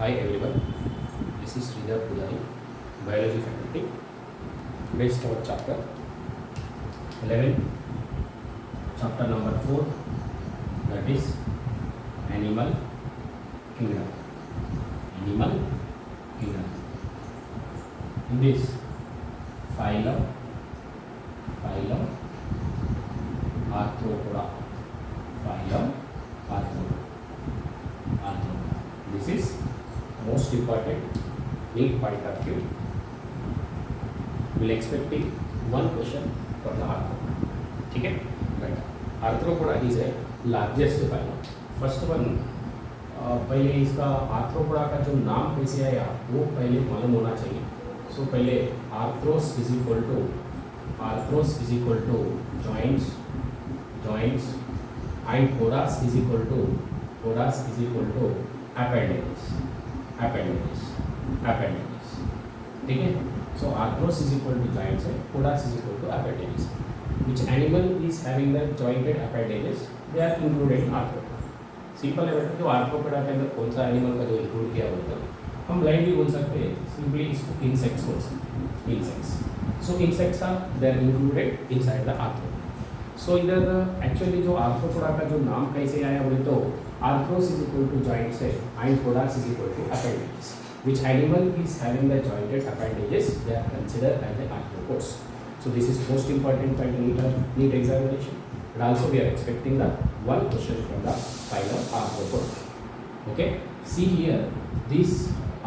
Hi everyone, this is Sridhar Pujari, Biology faculty. Let's start chapter 11, chapter number 4, that is Animal Kingdom. Animal Kingdom. In this phylum, Arthropoda. Phylum, Arthropoda. This is most important need point of view. We'll expecting one question for the arthropoda. ठीक है, right? Arthropoda is a largest phylum. First one, पहले इसका arthropoda का जो नाम कैसे आया वो पहले मालूम होना चाहिए. सो पहले arthros is equal to joints and podas is equal to appendages. ठीक है. So arthros is equal to joints and podas is equal to appendages. Which animal is having the jointed appendages? They are included in arthropoda. Simple है बेटा, जो arthropoda के अंदर कौन सा animal का जो इंक्लूड किया होता है हम ब्लाइंडली बोल सकते हैं. सिंपली इसको इंसेक्ट्स बोल सकते हैं. Insects. So insects are they are included inside the arthropoda. So इधर एक्चुअली जो आर्थ्रोपोडा का जो नाम कैसे आया बोले तो arthros is equal to joints है and podas is equal to appendages. Which animal is having the jointed appendages? They are considered as the arthropods. So this is most important point in NEET examination. And also we are expecting the one question from the phylum Arthropoda. Okay. See here, this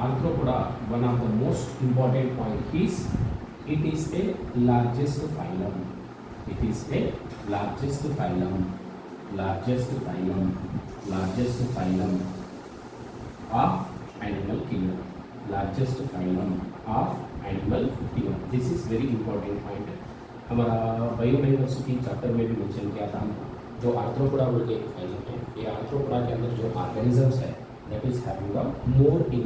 Arthropoda, one of the most important point is it is a largest phylum. It is a largest phylum of animal kingdom. Largest phylum of animal kingdom. This is very important point. हमारा biodiversity chapter में भी mention किया था. जो arthropoda बोल के एक phylum है, ये आर्थ्रोपोडा के अंदर जो ऑर्गेनिजम्स है that is having a more in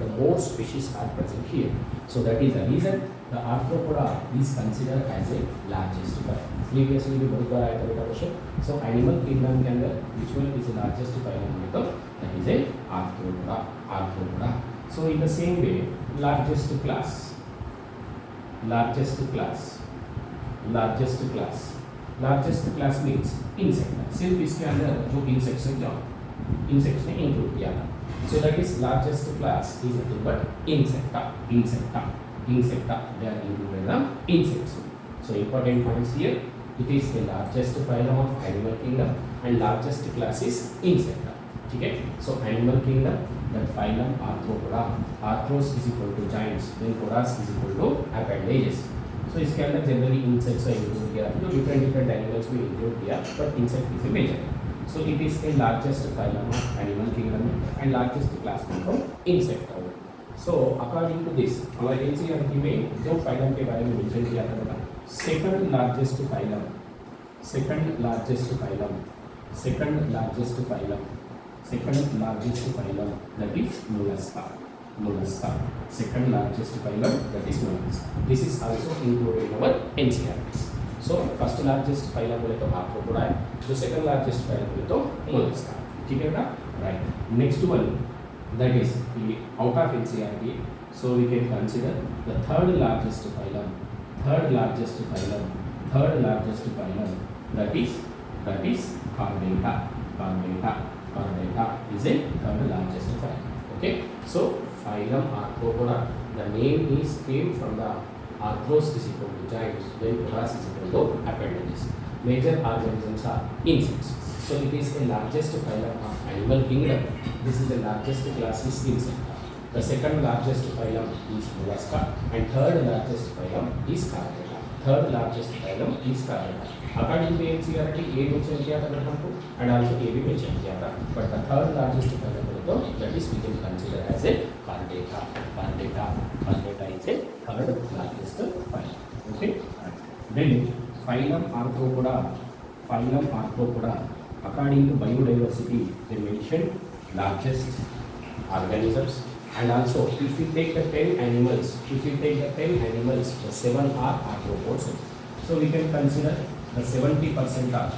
the more species are present here. So that is the reason the arthropoda is considered as a largest phylum. Previously भी बहुत बार आया था बेटा क्वेश्चन. So animal kingdom के अंदर which one is the largest phylum? तो that is a arthropoda. So in the same way, largest class means insect. सिर्फ इसके अंदर जो insects है क्या insects ने include किया था. So that is largest class is nothing but insecta. They are included the insects. So important points here. It is the largest phylum of animal kingdom and largest class is insecta. ठीक है. So animal kingdom, that phylum Arthropoda. Arthros is equal to giants, then podas is equal to appendages. So इसके अंदर generally insects का include किया, जो different animals को include किया, but insect is a major. So it is the largest phylum of animal kingdom and largest class from insect. So according to this, हमारे NCERT में जो phylum के बारे में मेंशन किया था बता, second largest phylum, that is mollusca. Second largest phylum, that is mollusca. This is also included in our NCERT. So first largest phylum बोले तो आर्थ्रोपोडा है, जो second largest phylum बोले तो mollusca. ठीक है ना? Right. Next one, that is out of NCERT. So we can consider the third largest phylum. That is Chordata. Chordata is a third largest phylum. Okay. So phylum Arthropoda. The name is came from the arthros is equal to giants, then podas is equal to appendages. Major organisms are insects. So it is the largest phylum of animal kingdom. This is the largest class is insecta. The second largest phylum is mollusca and third largest phylum is Chordata. According to NCERT, A mention किया था हमको and also A भी mention किया था. But the third largest phylum तो that is we can consider as a Chordata. Chordata is a third largest phylum. Okay. Then phylum Arthropoda. According to biodiversity, they mention largest organisms. And also, if we take the 10 animals, the 7 are arthropods. So we can consider the 70% of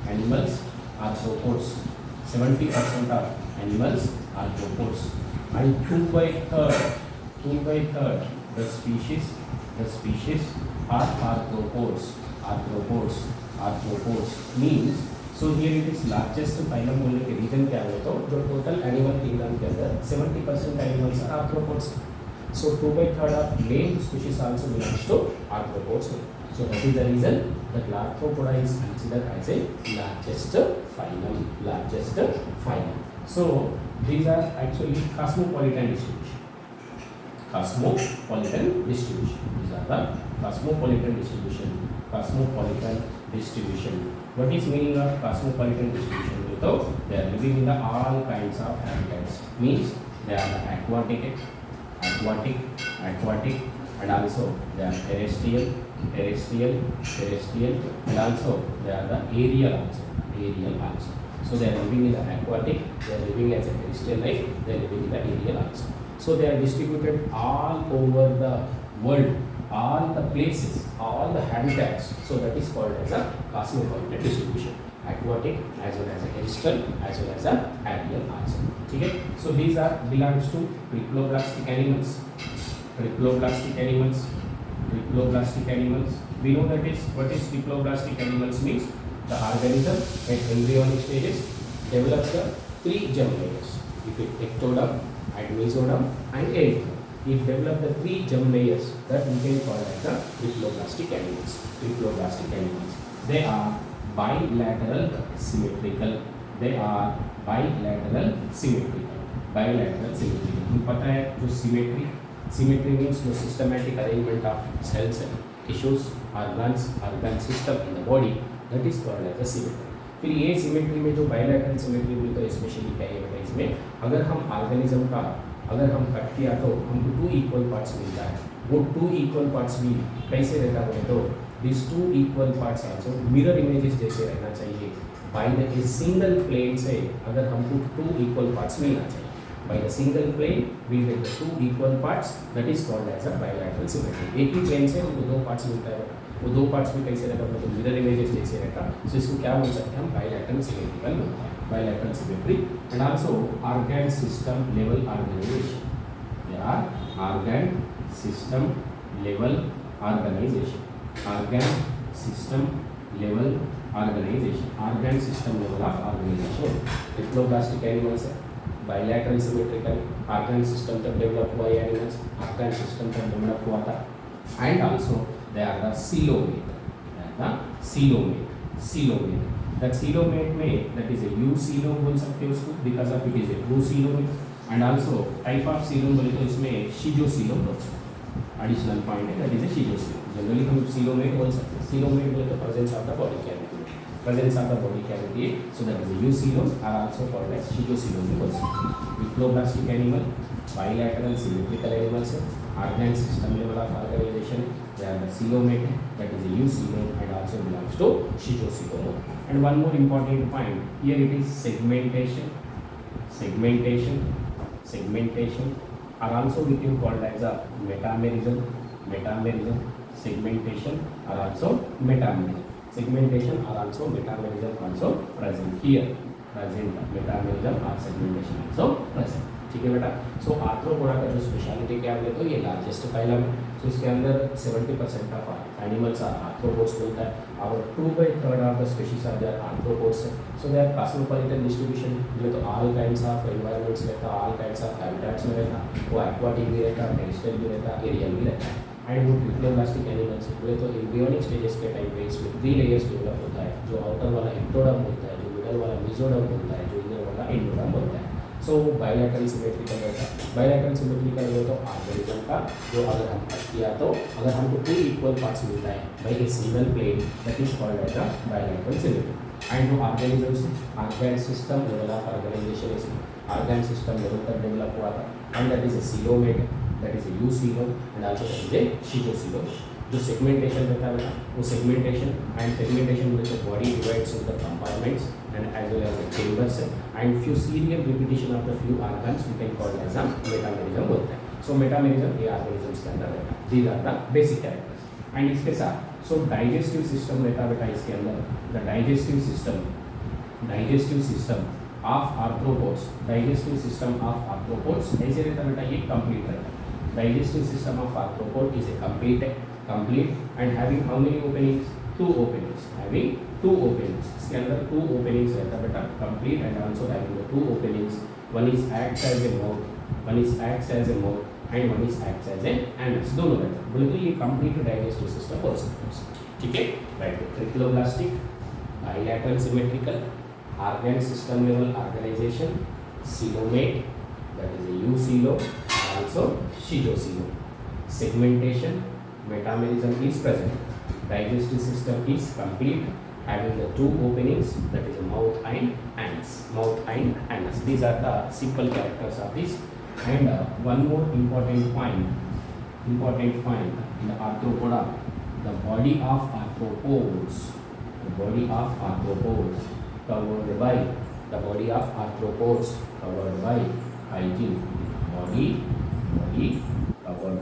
animals arthropods. 70% of animals are arthropods, and 2/3 the species are arthropods means, so here it is largest phylum बोलने के reason क्या है, तो जो total animal kingdom के अंदर 70% animals are arthropods. So 2/3 of main species also belongs to arthropods. So that is the reason that Arthropoda is considered as a largest phylum. So these are actually cosmopolitan distribution. These are the cosmopolitan distribution. What is meaning of cosmopolitan distribution? So they are living in the all kinds of habitats. Means they are the aquatic, and also they are terrestrial, and also they are the aerial also. So they are living in the aquatic, they are living as a terrestrial life, they are living in the aerial also. So they are distributed all over the world, all the places, all the habitats. So that is called as a cosmopolitan distribution. Aquatic as well as a terrestrial as well as a aerial also. Okay? So these are belongs to triploblastic animals. We know that is what is triploblastic animals means. The organism at embryonic stages develops the 3 germ layers. If it ectoderm, and mesoderm, and endoderm. If develop the 3 germ layers, that we can call as the triploblastic animals. They are bilateral symmetrical. हमें पता है जो symmetry means जो systematic arrangement of cells, tissues, organ system in the body, that is called as a symmetry. फिर ये symmetry में जो bilateral symmetry बोलते हैं स्पेशली क्या है बेटा, इसमें अगर हम ऑर्गेनिज्म का अगर हम कट किया तो हमको 2 इक्वल पार्ट्स मिलता है. वो 2 इक्वल पार्ट्स भी कैसे रहता है तो this 2 equal parts also mirror images जैसे रहना चाहिए. बाय द सिंगल प्लेन से अगर हमको 2 इक्वल पार्ट्स मिलना चाहिए, by the single plane we get the 2 equal parts, that is called as a bilateral symmetry. एक ही प्लेन से हमको 2 पार्ट्स मिलता है, वो 2 पार्ट्स भी कैसे रहता है तो मिरर इमेजेस जैसे रहता है. सो इसको क्या बोल सकते हैं हम, बायलैटरल सिमेट्रिकल बोलते हैं, bilateral symmetry. And also organ system level organisation. They are organ system level organisation. Organ system level of organisation. Triploblastic animals है, बायलैटरल सिमेट्रिकल, ऑर्गन सिस्टम तक डेवलप हुआ ये एनिमल्स, ऑर्गन सिस्टम तक develop हुआ था. And also they are the coelomate. That coelomate में that is a eucoelom बोल सकते हो उसको, because of it is a true coelomate. And also type of coelom बोले तो इसमें शिजोसीलोम बोल सकते हैं. एडिशनल पॉइंट है दैट इज ए शिजोसीलोम. जनरली हम सीलोमेट बोल सकते हैं. सीलोमेट बोले तो presence of the body cavity, so that is a eucoelom are also called as shigocoelom also. Triploblastic animal, bilateral symmetrical animals, organ system level of organization, they are the coelomate, that is a eucoelom, and also belongs to shigocoelom. And one more important point here, it is segmentation are also we can called as a metamerism. Segmentation are also metamerism. Segmentation are also metamerism also present here. Metamerism or segmentation also present. ठीक है बेटा. सो arthropoda का जो speciality क्या है तो ये largest phylum है. सो इसके अंदर 70% ऑफ एनिमल्स आर आर्थ्रोपोड्स बोलता है. और 2/3 of the species are there arthropods. So they are cosmopolitan distribution. ये तो ऑल काइंड्स ऑफ एनवायरनमेंट्स रहता, ऑल काइंड्स ऑफ हैबिटेट्स में रहता. वो एक्वाटिक भी रहता, टेरेस्ट्रियल भी रहता, एरियल भी रहता है. एंड वो ट्रिप्लोब्लास्टिक एनिमल्स बोले तो एम्ब्रियोनिक स्टेजेस के टाइम पे इसमें 3 लेयर्स डेवलप होता है. जो आउटर वाला एक्टोडर्म होता है, जो मिडल वाला मेसोडर्म होता है, जो इनर वाला एंडोडर्म होता है. सो बायलैटरल सिमेट्रिकल रहता है. बायलैटरल सिमेट्रिकल हो तो ऑर्गेनिज्म का जो अगर हम कट किया तो अगर हमको 2 इक्वल पार्ट्स मिलता है by a single plane, that is called as a bilateral symmetry. And जो organisms organ system level of organisation इसमें ऑर्गन सिस्टम लेवल तक डेवलप हुआ था. And that is a coelomate, that is a eucoelom, and also that is a shigocoelom. जो segmentation रहता है बेटा, वो segmentation में तो body divides into compartments and as well as the chambers and few serial repetition of the few organs we can call as a metamerism बोलते हैं. So metamerism ये organisms के अंदर रहता है. These are the basic characters. And इसके साथ so digestive system रहता है बेटा इसके अंदर. The digestive system of arthropods, digestive system of arthropods ऐसे रहता बेटा, ये कंप्लीट रहता है। Digestive system of arthropod is a complete and having how many openings, 2 openings, having 2 openings, इसके अंदर 2 ओपनिंग्स रहता है बेटा, complete and also having the 2 openings, one is acts as a mouth, one is acts as a mouth and one is acts as a anus, दोनों रहता है। बोले तो ये कंप्लीट डाइजेस्टिव सिस्टम बोल सकते हैं, ठीक है। Right, triploblastic, bilateral symmetrical, organ system level organization, coelomate, that is a eucoelo, also schizocoelo. Segmentation, metamerism is present. Digestive system is complete, having the 2 openings, that is a mouth and anus. Mouth and anus. These are the simple characters of this. And one more important point in the arthropoda, the body of arthropods. The body of arthropods covered by the body of arthropods covered by chitin. Body covered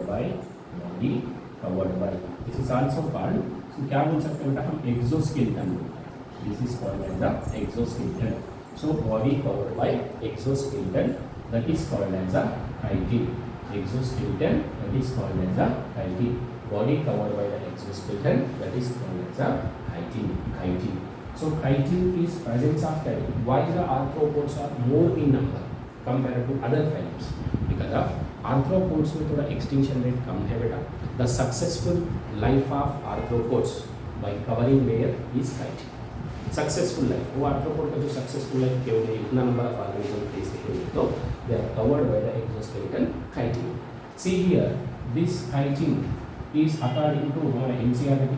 by this is also called, so क्या बोल सकते हैं बेटा हम, exoskeleton. This is called as the exoskeleton. So body covered by exoskeleton, that is called as a chitin. Exoskeleton, that is called as a chitin. Body covered by the exoskeleton, that is called as a chitin. So chitin is presence of chitin. Why the arthropods are more in number compared to other phylums? Because of arthropods में थोड़ा extinction rate कम है बेटा. The successful life of arthropods by covering layer is chitin. Successful life, वो arthropod का जो successful life केवल है इतना number of organism फेस करेंगे तो they are covered by the exoskeleton chitin. See here, this chitin is according to हमारा NCERT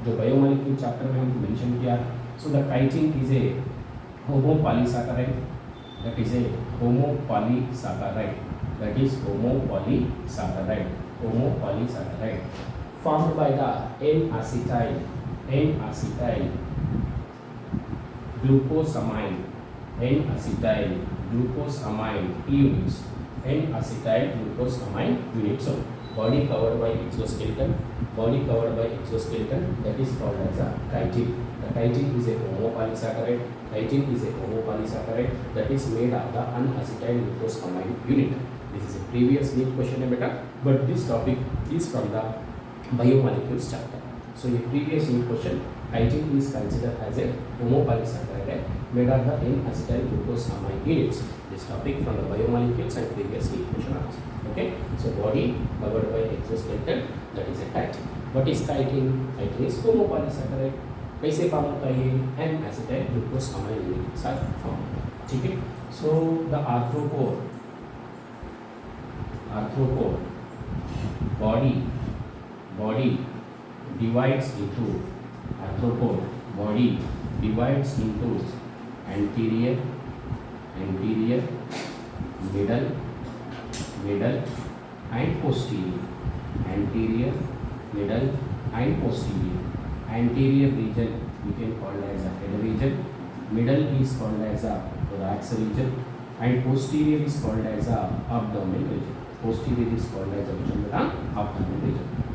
जो बायोमोलिक्यूल चैप्टर में हमको मेंशन किया. So the chitin is a homopolysaccharide, that is a homopolysaccharide, that is homopolysaccharide formed by the N-acetyl glucosamine units, N-acetyl glucosamine units. So body covered by exoskeleton, that is called as a chitin. The chitin is a homopolysaccharide. That is made of the unacetyl glucosamine unit. This is a previous NEET question beta, but this topic is from the biomolecules chapter. So in previous NEET question, chitin is considered as a homopolysaccharide made of the N-acetyl glucosamine units. This topic from the biomolecules and previous NEET question also. Okay, so body covered by exoskeleton, that is a chitin. What is chitin? Chitin is homopolysaccharide. कैसे form होता है ये? N-acetyl glucosamine unit के साथ form होता है, ठीक है. So the arthropod body divides into anterior, middle and posterior. Anterior region we can call as a head region, middle is called as a thorax region, and posterior is called as a abdomen region.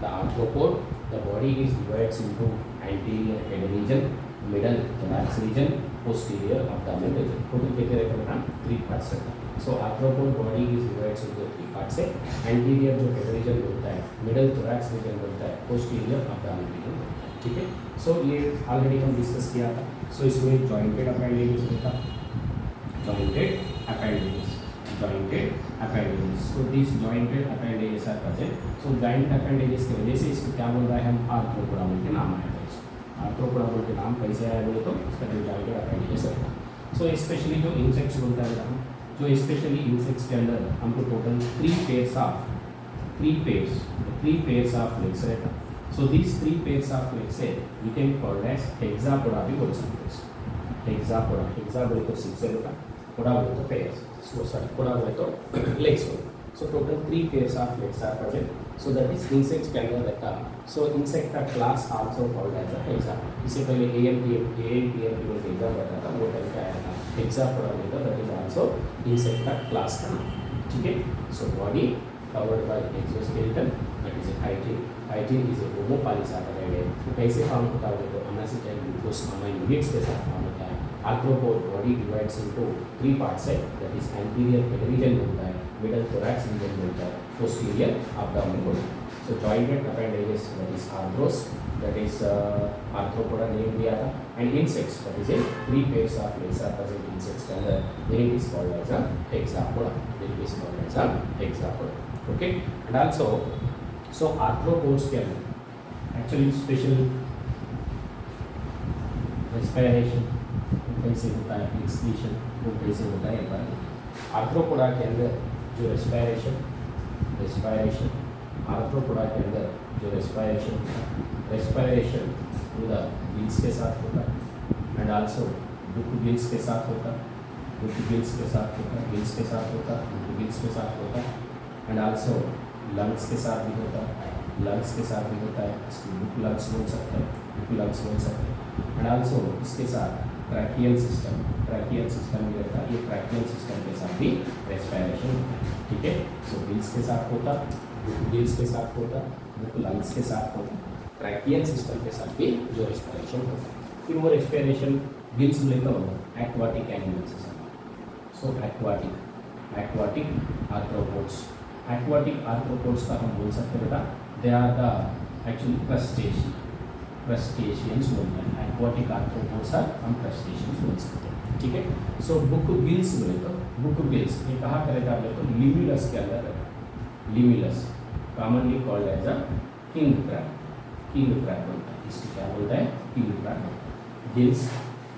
The arthropod, the body is divided into anterior head region, middle thorax region, posterior abdomen region. Total कितने रहते हैं? 3 parts रहता है. So arthropod body is divided into 3 parts है. Anterior जो head region होता है, middle thorax region होता है, posterior abdomen region होता है. ठीक है. सो ये ऑलरेडी हम डिस्कस किया था. सो इसमें जॉइंटेड अपेंडिजेस होता है, jointed appendages. So this jointed appendages are present. So joint appendages की वजह से इसको क्या बोल रहा है हम? आर्थ्रोपोडा बोल के नाम आया था इसको. आर्थ्रोपोडा बोल के नाम कैसे आया बोले तो इसका जो जॉइंटेड अपेंडिजेस रहता है. सो स्पेशली जो इंसेक्ट्स बोलता है हम, जो स्पेशली इंसेक्ट्स के अंदर हमको टोटल 3 पेयर्स ऑफ लेग्स रहता है. So these 3 pairs of legs we can call as hexapoda भी बोल सकते हैं. hexa बोले तो 6 है बेटा, poda बोले तो pairs. So sorry, poda बोले तो legs हो. So total 3 pairs of legs are present. So that is insects के अंदर रहता है. So insect का class also called as a hexapoda. इससे पहले ANTM बोल के एग्जाम रहता था, वो टाइप का आया था. hexapoda बोले तो that is also insect का class का नाम. ठीक है. So body covered by exoskeleton, that is a chitin. Chitin is a homopolysaccharide. कैसे फॉर्म होता है तो अनासिटाइल ग्लूकोसामाइन यूनिट्स के साथ फॉर्म होता है. Arthropod body divides into 3 parts है, दैट इज एंटीरियर पेरिजन बोलता है, मिडल थोरैक्स रीजन बोलता है, पोस्टीरियर एब्डोमेन बोलता है. So jointed appendages that is arthros, that is arthropoda name दिया था. And insects that is a 3 pairs of legs are present in insects के अंदर, then it is called as a hexapoda, then it is called as a hexapoda. Okay, and also so arthropods के अंदर actually special respiration कैसे होता है, excretion वो कैसे होता है पर आर्थ्रोपोडा के अंदर जो रेस्पिरेशन आर्थ्रोपोडा के अंदर जो रेस्पिरेशन पूरा गिल्स के साथ होता है एंड आल्सो बुक गिल्स के साथ होता है, गिल्स के साथ होता है एंड आल्सो लंग्स के साथ भी होता है, इसको बुक लंग्स बोल सकते हैं एंड आल्सो इसके साथ ट्रैकियल सिस्टम भी रहता है, ये ट्रैकियल सिस्टम के साथ भी रेस्पिरेशन होता है. ठीक है, सो गिल्स के साथ होता, बुक लंग्स के साथ होता, ट्रैकियल सिस्टम के साथ भी जो रेस्पिरेशन होता है. फिर वो रेस्पिरेशन गिल्स लेकर होगा एक्वाटिक एनिमल्स के साथ. सो एक्वाटिक आर्थ्रोपोड्स का हम बोल सकते हैं बेटा, they are the actually crustaceans बोलते हैं. एक्वाटिक आर्थ्रोपोड्स हम क्रस्टेशियंस बोल सकते हैं. ठीक है, सो बुक गिल्स बोले तो ये कहाँ पे रहता है तो लिमिलस के अंदर रहता है. Limulus commonly called as a king crab बोलता है. इसको क्या बोलता है, king crab. Gills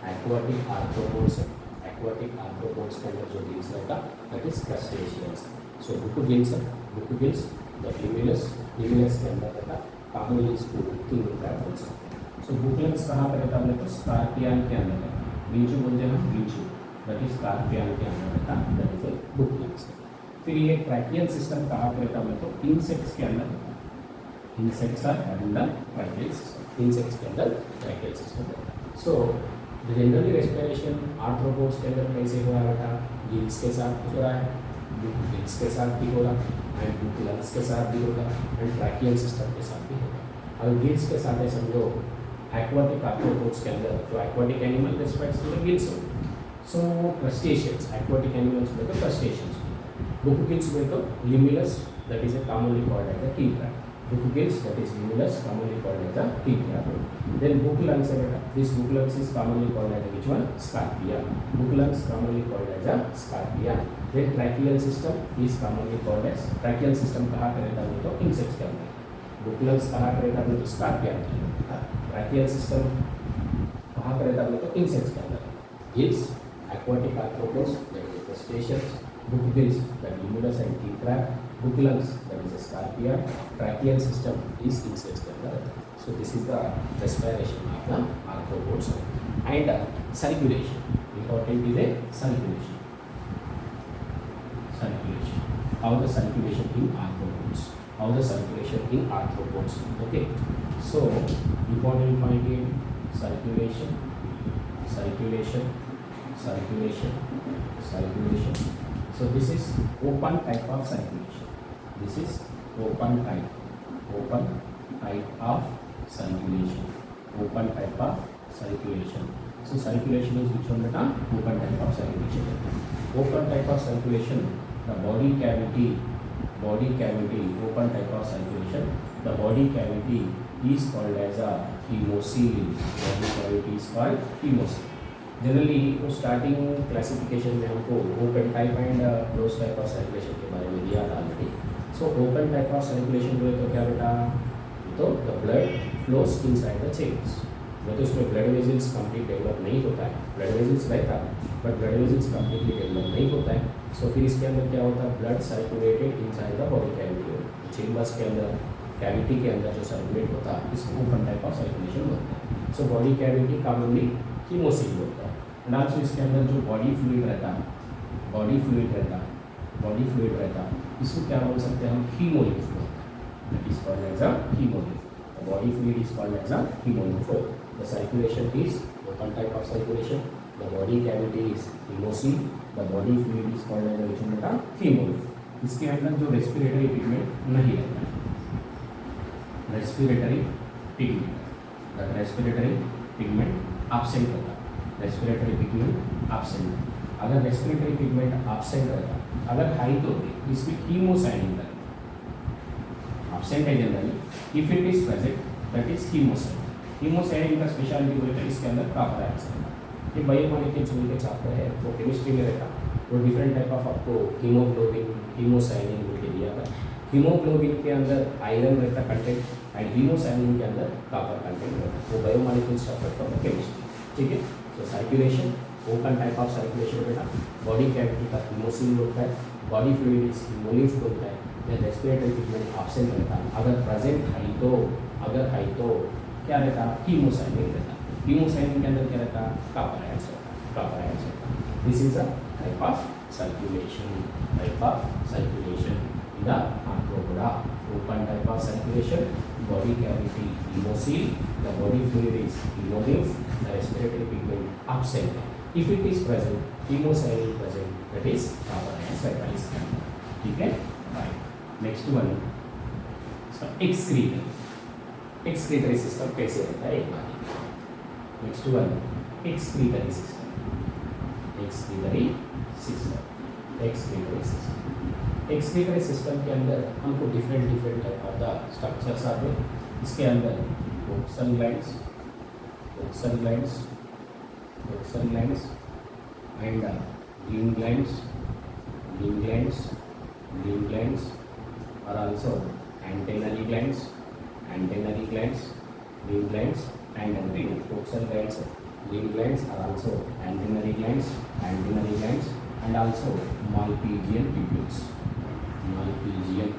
aquatic arthropods के अंदर जो गिल्स रहता that is crustaceans. So book gills the limulus के अंदर रहता, कॉमनली इसको किंग क्रैब बोल सकते हैं. सो बुकलंग्स कहाँ पर रहता है तो स्कॉर्पियन के अंदर है. बीचू बोलते हैं बीचू, दैट इज स्कॉर्पियन के अंदर रहता, दैट इज ए बुकलंग्स. फिर ये ट्रैकियल सिस्टम कहाँ पर रहता है तो इंसेक्ट्स के अंदर रहता है. Insects are having the tracheal system, insects के अंदर ट्रैकियल सिस्टम रहता है. सो जनरली रेस्पिरेशन आर्थ्रोपोड्स के अंदर कैसे हो रहा है, गिल्स के साथ हो रहा है, गिल्स के साथ भी हो रहा है एंड बुक लंग्स के साथ भी होगा एंड ट्रैकियल सिस्टम के साथ भी होगा. और गिल्स के साथ है समझो एक्वाटिक आर्थ्रोपोड्स के अंदर जो एक्वाटिक एनिमल रेस्पेक्ट्स में गिल्स होंगे. सो क्रस्टेशियंस एक्वाटिक एनिमल्स में तो क्रस्टेशियंस, बुक गिल्स में तो limulus that is a commonly called as a king crab. Book gills that is limulus commonly called as a king crab. Then book lungs है बेटा, this book lungs is commonly called as which one, scorpion. Book lungs commonly called as a scorpion. Then tracheal system is commonly called as, tracheal system कहाँ पे रहता है तो insects के अंदर. Book lungs कहाँ पे रहता है तो स्कॉर्पियन के अंदर. ट्रैकियल सिस्टम कहाँ पे रहता है तो इंसेक्ट्स के अंदर. Gills aquatic arthropods that is crustaceans, book gills that is limulus and king crab, book lungs that is scorpion, tracheal system is insects के अंदर रहता है. So this is the respiration of the arthropods. And circulation important is a circulation. How the circulation in arthropods. Okay, so important point here, circulation. So this is open type of circulation. Open type of circulation. So circulation is which one beta? Open type of circulation. Open type of circulation, the body cavity, open type of circulation. The body cavity is called as a hemocoel. Body cavity is called hemocoel. Generally वो starting classification में हमको open type and close type of circulation के बारे में दिया था already. So open type of circulation बोले तो क्या बेटा, तो the blood flows inside the chains. तो इसमें ब्लड वेजल्स कंप्लीट डेवलप नहीं होता है, ब्लड वेजल्स रहता है but blood vessels completely develop नहीं होता है. सो फिर इसके अंदर क्या होता है, blood circulated inside the body cavity. Chambers के अंदर, कैविटी के अंदर जो सर्कुलेट होता है इसको ओपन टाइप ऑफ सर्कुलेशन बोलते हैं. So body cavity commonly haemocoel बोलता है. एंड आल्सो इसके अंदर जो बॉडी फ्लूइड रहता है इसको क्या बोल सकते हैं हम, हीमोलिम्फ बोलते हैं. That is called as a haemolymph. The body fluid is called as a haemolymph. The circulation is open type of circulation. The body cavity is hemocoel. The body fluid is called as which one beta, hemolymph. इसके अंदर जो respiratory pigment नहीं रहता है, respiratory pigment absent होता है. Respiratory pigment absent. अगर respiratory pigment absent रहता, अगर हाइट होती, इसमें हीमोसाइनिन रहता. Absent है generally. If it is present, that is haemocyanin. Haemocyanin का स्पेशलिटी बोले तो इसके अंदर कॉपर आयन है. ये बायोमॉलिक्यूल्स के चैप्टर है, वो केमिस्ट्री में रहता. वो डिफरेंट टाइप ऑफ आपको हीमोग्लोबिन, हीमोसाइनिन बोल के दिया था. हीमोग्लोबिन के अंदर आयरन रहता कंटेंट एंड हीमोसाइनिन के अंदर कॉपर कंटेंट रहता. वो बायोमॉलिक्यूल्स चैप्टर फ्रॉम केमिस्ट्री. ठीक है. तो circulation, open type of circulation बेटा. बॉडी कैविटी का हीमोसिल होता है, बॉडी फ्लूइड इज हीमोलिम्फ होता है. रेस्पिरेटरी पिगमेंट absent रहता. अगर प्रेजेंट है तो, अगर है तो क्या रहता, हीमोसाइनिन रहता. हीमोसाइनिन के अंदर क्या रहता, कॉपर आयन रहता. कॉपर आयन रहता. This is a type of circulation. Type of circulation in the arthropoda. Open type of circulation, body cavity hemosil, the body fluid is hemolymph, the respiratory pigment absent. If it is present, hemosainin present, that is copper ion cycle. ठीक है. Right. Next one, excretory. excretory system कैसे रहता है एक बार. Next one, excretory system. excretory system. excretory system. Excretory system के अंदर हमको different type of the structures आते हैं. इसके अंदर coxal glands, coxal glands, coxal glands and green glands, green glands, green glands और also antennary glands, antennary glands, green glands and green coxal glands, green glands और also antennary glands, antennary glands and also Malpighian tubules. Malpighian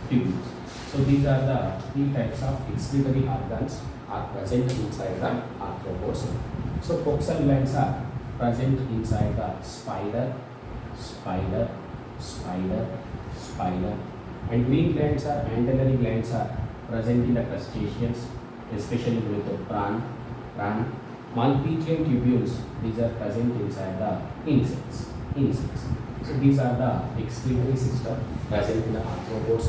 tubules. So these are the three types of excretory organs are present inside the arthropods. So coxal glands are present inside the spider, and green glands are antennary glands are present in the crustaceans, especially with the prawn. Malpighian tubules, these are present inside the insects. So these are the excretory system present in the arthropods.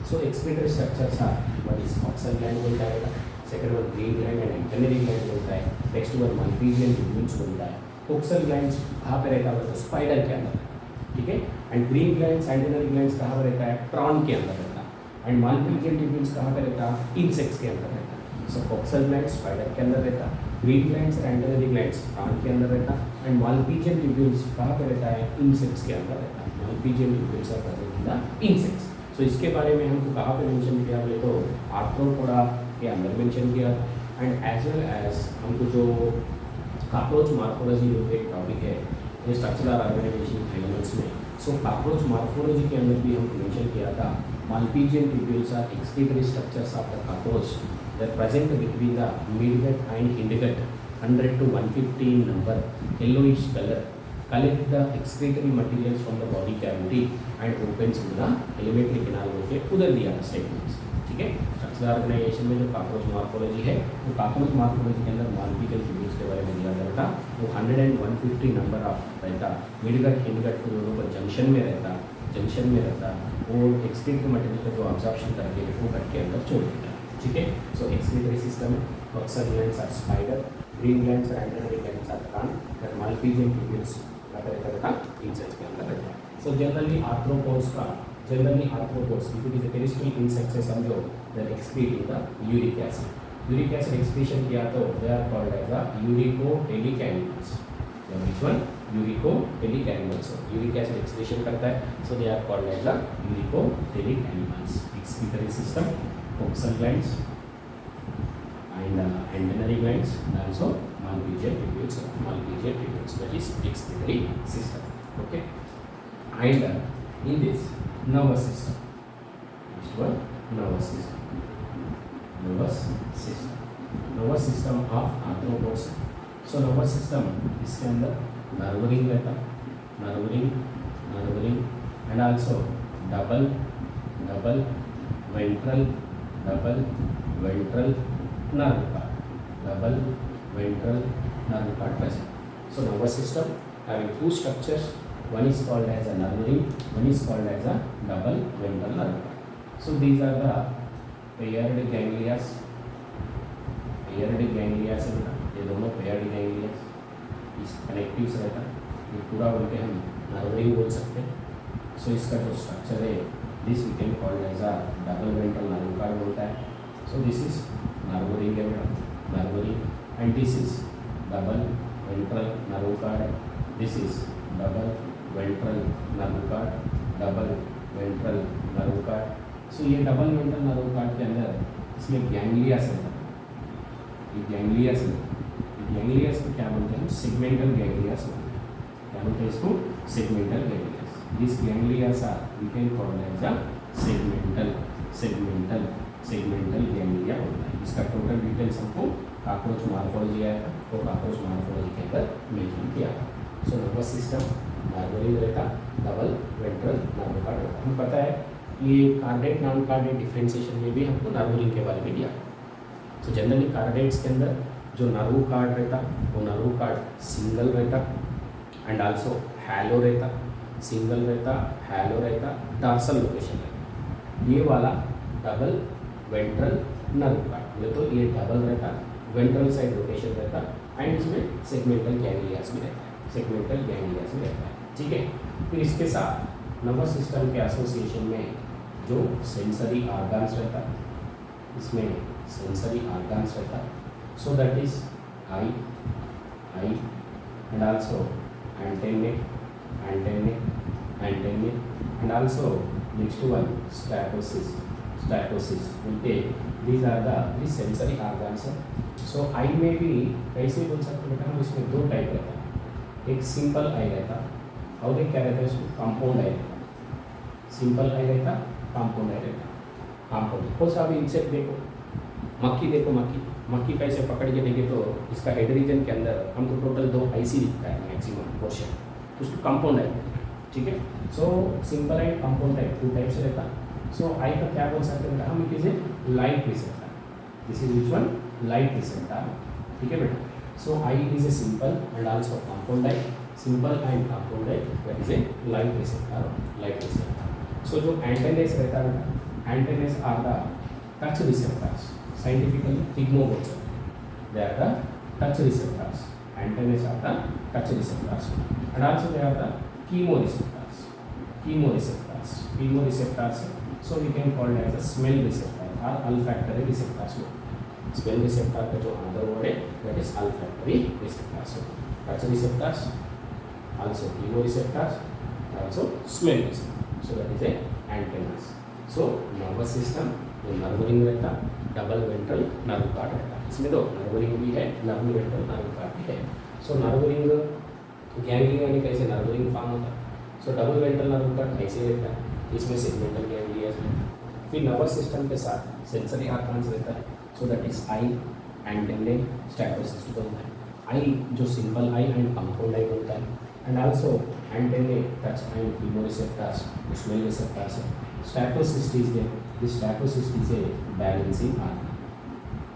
So excretory structures are, what is coxal gland बोलता है, second one green gland and antennary gland बोलता है, next one Malpighian tubules बोलता है. coxal glands कहाँ पे रहता है, तो स्पाइडर के अंदर, ठीक है. And green glands, antennary glands कहाँ पे रहता है, प्रॉन के अंदर रहता है. एंड Malpighian tubules कहाँ पे रहता है, इंसेक्ट्स के अंदर रहता है. सो coxal glands स्पाइडर के अंदर रहता है, ग्रीन ग्लैंड्स और एंटेनरी ग्लैंड्स प्राण के अंदर रहता है. एंड Malpighian tubules कहाँ पे रहता है, इंसेक्ट्स के अंदर रहता है. Malpighian tubules are present in the insects. So इसके बारे में हमको कहाँ पे मेंशन किया बोले तो आर्थ्रोपोडा के अंदर मेंशन किया. एंड एज वेल एज हमको जो कॉकरोच मॉर्फोलॉजी एक टॉपिक है, ये स्ट्रक्चरल ऑर्गेनाइजेशन एलिमेंट्स में. सो कॉकरोच मॉर्फोलॉजी के अंदर भी हमको मेंशन किया था. Malpighian tubules are excretory structures of the cockroach. They are present between the midgut and hindgut, 100 to 150 in number, yellowish color. Collect the excretory materials from the body cavity and opens in the alimentary canal के उधर दिया statements. ठीक है. Structural organisation में जो cockroach morphology है, वो cockroach morphology के अंदर Malpighian tubules के बारे में दिया गया था. वो 100 and 150 नंबर ऑफ रहता. मिडगट हिंडगट को दोनों का जंक्शन में रहता. वो एक्सक्रीटरी मटेरियल का जो ऑब्जॉर्प्शन करके वो कट के अंदर छोड़ देता है. ठीक है. सो एक्सक्रीटरी सिस्टम में coxal glands are spider, green glands और antennary glands are prawn, और Malpighian tubules का इंसेक्ट्स के अंदर रहता है. So generally arthropods, if it is a terrestrial insect से समझो, they excrete in the uric acid. Uric acid excretion किया तो they are called as a uricotelic animals. Which one? Uricotelic animals. Uric acid excretion करता है, so they are called as a uricotelic animals. Excretory system, coxal glands and antennary glands, and also Malpighian tubules. That is excretory system. Okay. And in this nervous system, next one, nervous system of arthropods. So nervous system इसके अंदर nerve ring रहता, nerve ring and also double ventral nerve part present. So nervous system having two structures. One is called as a nerve ring, one is called as a double ventral nerve part. So these are the paired ganglia. ये दोनों paired गैंग्लियस, इस connectives रहता है, ये पूरा बोल के हम नर्व रिंग बोल सकते हैं। सो इसका जो स्ट्रक्चर है this we can called as a double ventral nerve cord बोलता है। So this is nerve ring है बेटा, nerve ring, and this is double ventral nerve cord, this is double ventral nerve cord, double ventral nerve cord. So ये double ventral nerve card के अंदर इसमें गैंग्लियास है, ये गैंग्लियास है, गैंग्लियास को क्या बोलते हैं, सेगमेंटल गैंग्लियास बोलते हैं। क्या बोलते हैं इसको, segmental ganglias. This ganglias are we can call as a segmental ganglia होता है। इसका टोटल डिटेल्स हमको कॉकरोच मॉर्फोलॉजी आया था, तो कॉकरोच मॉर्फोलॉजी के अंदर मेंशन किया था। So nervous system nerve ring रहता, डबल वेंट्रल नर्व कार्ड रहता। हमें पता है ये कार्डेट नॉन कार्डेट डिफ्रेंशिएशन में भी हमको नर्व रिंग के बारे में दिया। सो जनरली कार्डेट्स के अंदर जो नर्व कार्ड रहता वो नर्व कार्ड सिंगल रहता एंड आल्सो हैलो रहता, सिंगल रहता, हैलो रहता, डार्सल लोकेशन रहता। ये वाला डबल वेंट्रल नर्व कार्ड बोले तो ये डबल रहता, वेंट्रल साइड रोटेशन रहता, एंड इसमें सेगमेंटल गैंग्लियास भी रहता है, सेगमेंटल गैंग्लियास भी रहता है। ठीक है, फिर इसके साथ नर्वस सिस्टम के एसोसिएशन में जो सेंसरी ऑर्गन्स रहता, इसमें सेंसरी ऑर्गन्स रहता, सो that is I and also antennae and also next one statocyst बोलते, these are the sensory organs है। सो आई में भी कैसे बोल सकते बेटा हम, इसमें दो टाइप रहता है, एक सिंपल आई रहता और एक क्या रहता है इसको कंपाउंड आई रहता। सिंपल आई रहता, कंपाउंड आई रहता। कंपाउंड हो सा भी इंसेक्ट देखो, मक्खी देखो, मक्खी कैसे पकड़ के देखे तो इसका हेड रीजन के अंदर हमको टोटल 2 आईसी दिखता है मैक्सिमम पोर्शन, उसको कंपाउंड आई। ठीक है, so simple I compound I 2 types रहता। सो आई का क्या बोल सकते हैं बेटा हम, it is a light receptor, this is which one, light receptor. ठीक है बेटा, so eye is a simple and also compound eye, simple and compound eye, that is a light receptor. So जो एंटेनेस रहता है बेटा, antennas are the touch receptors, scientifically TIGMO बोल सकते हैं, they are the touch receptors, antennae are the touch receptors and also they are the chemoreceptors, so we can call it as a smell receptor or olfactory receptors। smell receptor का जो another word है that is olfactory receptors, touch receptors, also chemoreceptors, also smell receptors, so that is a antennas। so nervous system जो nerve ring रहता, double ventral nerve card रहता, इसमें दो nerve ring भी है, नर्व वेंट्रल नर्व कार्ड भी है। So nerve ring ganglia यानी कैसे नर्व रिंग फॉर्म होता है, सो डबल वेंट्रल नर्व कार्ड ऐसे रहता है, इसमें सेगमेंटल गैंग्लियास रहता है। फिर नर्वस सिस्टम के साथ सेंसरी ऑर्गन्स रहता है, so that is eye, antennae, statocyst बोलता है। आई जो simple eye and compound eye बोलता है, and also antennae, touch and chemoreceptors, smell receptors है। Statocyst is there, this statocyst is a balancing organ,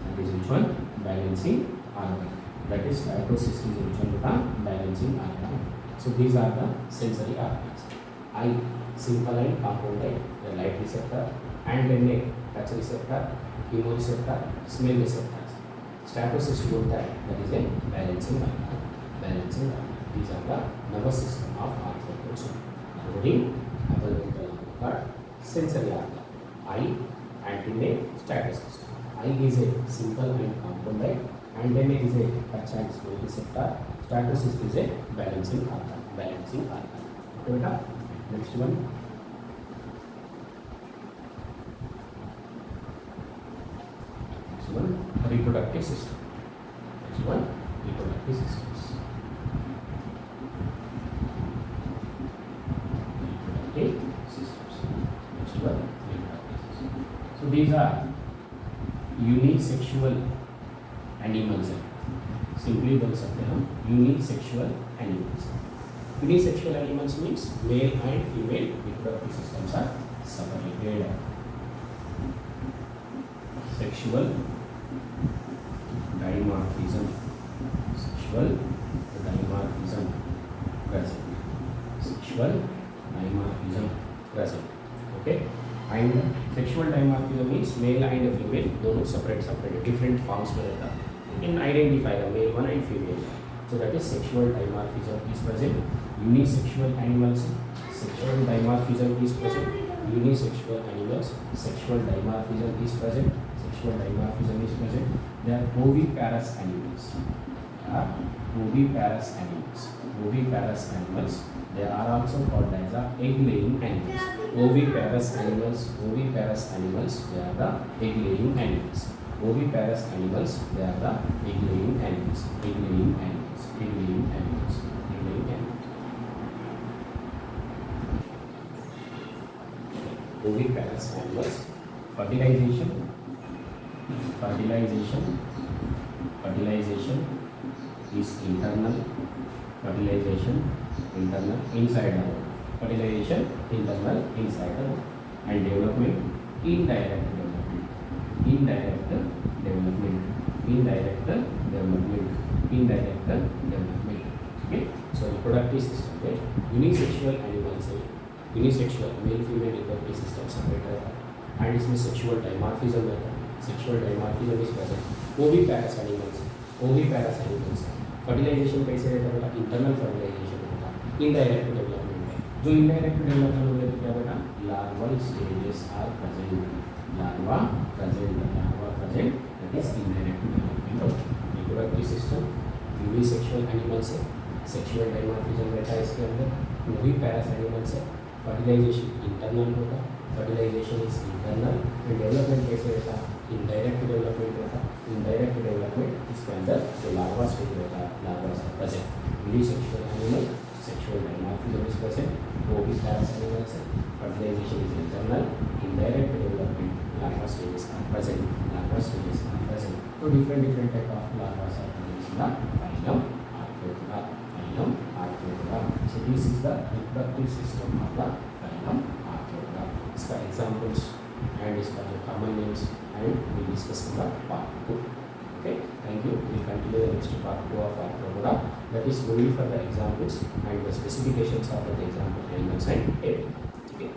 that is which one, balancing organ, that is statocyst is which one beta, balancing organ। so these are the sensory organs, eye simple and compound eye, the light receptor, and then touch receptor, chemoreceptor, smell receptors। statocyst बोलता है that is a balancing organ। these are the nervous system of arthropod, including double ventral cord, sensory organ, eye, antennae, statocyst। eye is a simple and compound eye, antennae is a touch and smell receptor, statocyst is a balancing organ। okay beta, next one, reproductive system। next one, reproductive systems। next one, so these are unisexual animals हैं, simply बोल सकते हैं हम unisexual animals। unisexual animals means male and female reproductive systems are separated। sexual dimorphism present। okay, and sexual dimorphism means male and female दोनों separate different forms में रहता, You can identify the male one and female one. So that is sexual dimorphism is present. Unisexual animals, sexual dimorphism is present. Unisexual animals, sexual dimorphism is present. Sexual dimorphism is present. They are oviparous animals. Oviparous animals. Oviparous animals. They are also called as the egg-laying animals. Oviparous animals. Oviparous animals. They are the egg-laying animals. Oviparous animals. They are the egg-laying animals. Egg-laying animals. Egg-laying animals. Egg-laying animals. Oviparous animals. Fertilization. Fertilization. Fertilization is internal. Fertilization internal inside the womb. Fertilization internal inside the womb. And development indirect development. Indirect development. Indirect development. Indirect development. Okay. So reproductive system. Okay. Unisexual animals है. Unisexual male female reproductive system separate रहता है. And इसमें sexual dimorphism रहता है. Sexual dimorphism is present. Oviparous animals. Oviparous animals. Fertilisation कैसे रहता है बेटा? इंटरनल फर्टिलाइजेशन होता है. इनडायरेक्ट डेवलपमेंट है. जो इनडायरेक्ट डेवलपमेंट हो गया तो क्या बेटा? Larval stages are present. Larva present. Larva present. That is indirect development of reproductive system. Unisexual animals है. सेक्सुअल डायमॉर्फिज्म रहता है इसके अंदर. ओविपैरस एनिमल्स है. फर्टिलाइजेशन इंटरनल होता है. Fertilisation is internal. डेवलपमेंट कैसे रहता है? इनडायरेक्ट डेवलपमेंट रहता है. इनडायरेक्ट डेवलपमेंट इसके अंदर जो लार्वा स्टेज रहता है, लार्वा से present. Unisexual animal, sexual dimorphism is present. Oviparous animals है. Fertilisation is internal. Indirect development larva stages are present. Larva stages are present. तो different type of larvas are present in the phylum Arthropoda. Phylum Arthropoda. So this is the reproductive system of the phylum Arthropoda. इसका examples and इसका जो common names and we discuss in the part 2. Okay, thank you. We will continue the next part 2 of Arthropoda. That is only for the examples and the specifications of the example animals and everything. Okay.